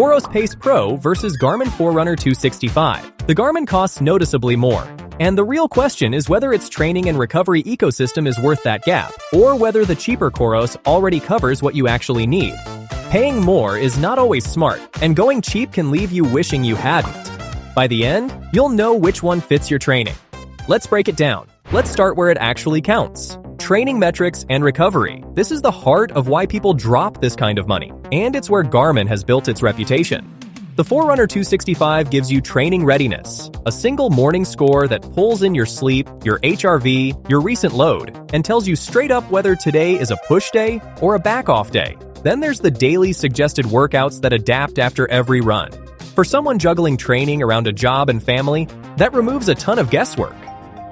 Coros Pace Pro versus Garmin Forerunner 265. The Garmin costs noticeably more, and the real question is whether its training and recovery ecosystem is worth that gap, or whether the cheaper Coros already covers what you actually need. Paying more is not always smart, and going cheap can leave you wishing you hadn't. By the end, you'll know which one fits your training. Let's break it down. Let's start where it actually counts. Training metrics and recovery. This is the heart of why people drop this kind of money, and it's where Garmin has built its reputation. The Forerunner 265 gives you training readiness, a single morning score that pulls in your sleep, your HRV, your recent load, and tells you straight up whether today is a push day or a back-off day. Then there's the daily suggested workouts that adapt after every run. For someone juggling training around a job and family, that removes a ton of guesswork.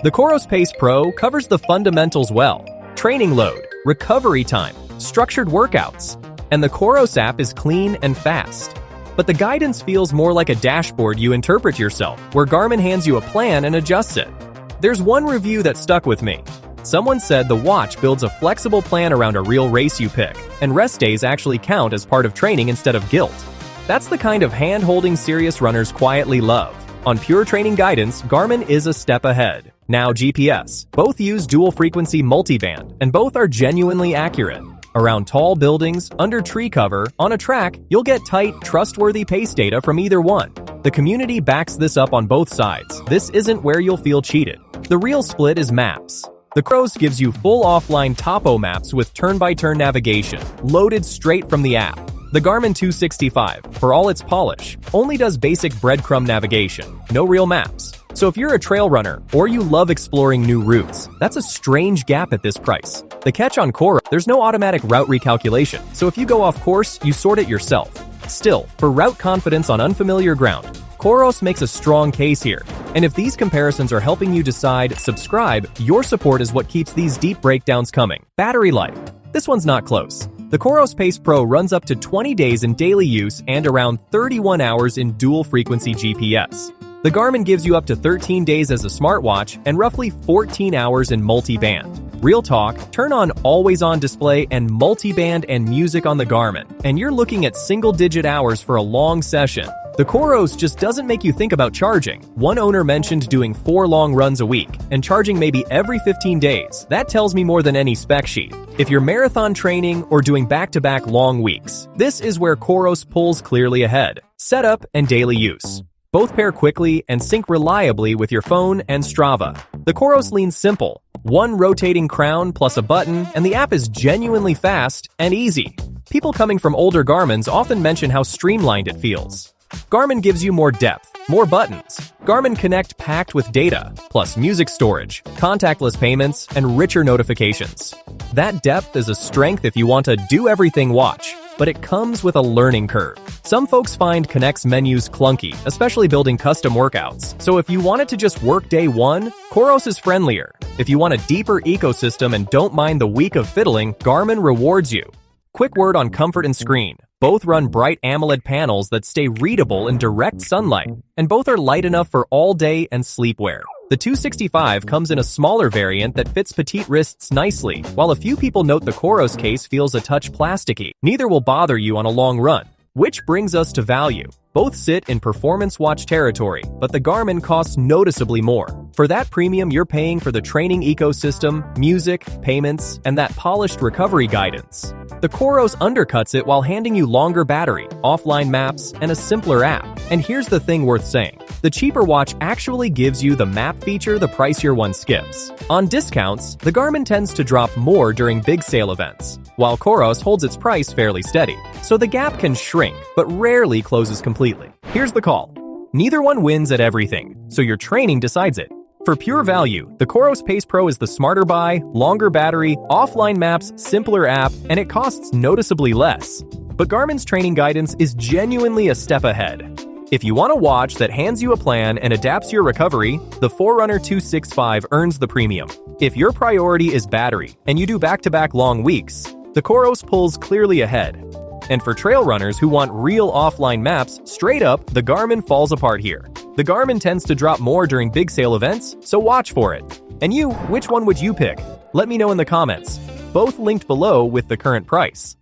The Coros Pace Pro covers the fundamentals well: training load, recovery time, structured workouts, and the Coros app is clean and fast. But the guidance feels more like a dashboard you interpret yourself, where Garmin hands you a plan and adjusts it. There's one review that stuck with me. Someone said the watch builds a flexible plan around a real race you pick, and rest days actually count as part of training instead of guilt. That's the kind of hand-holding serious runners quietly love. On pure training guidance, Garmin is a step ahead. Now GPS. Both use dual-frequency multiband, and both are genuinely accurate. Around tall buildings, under tree cover, on a track, you'll get tight, trustworthy pace data from either one. The community backs this up on both sides. This isn't where you'll feel cheated. The real split is maps. The Coros gives you full offline topo maps with turn-by-turn navigation, loaded straight from the app. The Garmin 265, for all its polish, only does basic breadcrumb navigation, no real maps. So if you're a trail runner, or you love exploring new routes, that's a strange gap at this price. The catch on Coros, there's no automatic route recalculation, so if you go off course, you sort it yourself. Still, for route confidence on unfamiliar ground, Coros makes a strong case here. And if these comparisons are helping you decide, subscribe, your support is what keeps these deep breakdowns coming. Battery life. This one's not close. The Coros Pace Pro runs up to 20 days in daily use and around 31 hours in dual-frequency GPS. The Garmin gives you up to 13 days as a smartwatch and roughly 14 hours in multi-band. Real talk, turn on always-on display and multi-band and music on the Garmin, and you're looking at single-digit hours for a long session. The Coros just doesn't make you think about charging. One owner mentioned doing 4 long runs a week and charging maybe every 15 days. That tells me more than any spec sheet. If you're marathon training or doing back-to-back long weeks, this is where Coros pulls clearly ahead. Setup and daily use. Both pair quickly and sync reliably with your phone and Strava. The Coros leans simple. One rotating crown plus a button, and the app is genuinely fast and easy. People coming from older Garmins often mention how streamlined it feels. Garmin gives you more depth, more buttons. Garmin Connect packed with data, plus music storage, contactless payments, and richer notifications. That depth is a strength if you want a do-everything watch, but it comes with a learning curve. Some folks find Connect's menus clunky, especially building custom workouts. So if you want it to just work day one, Coros is friendlier. If you want a deeper ecosystem and don't mind the week of fiddling, Garmin rewards you. Quick word on comfort and screen. Both run bright AMOLED panels that stay readable in direct sunlight, and both are light enough for all day and sleepwear. The 265 comes in a smaller variant that fits petite wrists nicely, while a few people note the Coros case feels a touch plasticky. Neither will bother you on a long run. Which brings us to value. Both sit in performance watch territory, but the Garmin costs noticeably more. For that premium, you're paying for the training ecosystem, music, payments, and that polished recovery guidance. The Coros undercuts it while handing you longer battery, offline maps, and a simpler app. And here's the thing worth saying. The cheaper watch actually gives you the map feature the pricier one skips. On discounts, the Garmin tends to drop more during big sale events, while Coros holds its price fairly steady. So the gap can shrink, but rarely closes completely. Here's the call. Neither one wins at everything, so your training decides it. For pure value, the Coros Pace Pro is the smarter buy, longer battery, offline maps, simpler app, and it costs noticeably less. But Garmin's training guidance is genuinely a step ahead. If you want a watch that hands you a plan and adapts your recovery, the Forerunner 265 earns the premium. If your priority is battery and you do back-to-back long weeks, the Coros pulls clearly ahead. And for trail runners who want real offline maps, straight up, the Garmin falls apart here. The Garmin tends to drop more during big sale events, so watch for it. And you, which one would you pick? Let me know in the comments. Both linked below with the current price.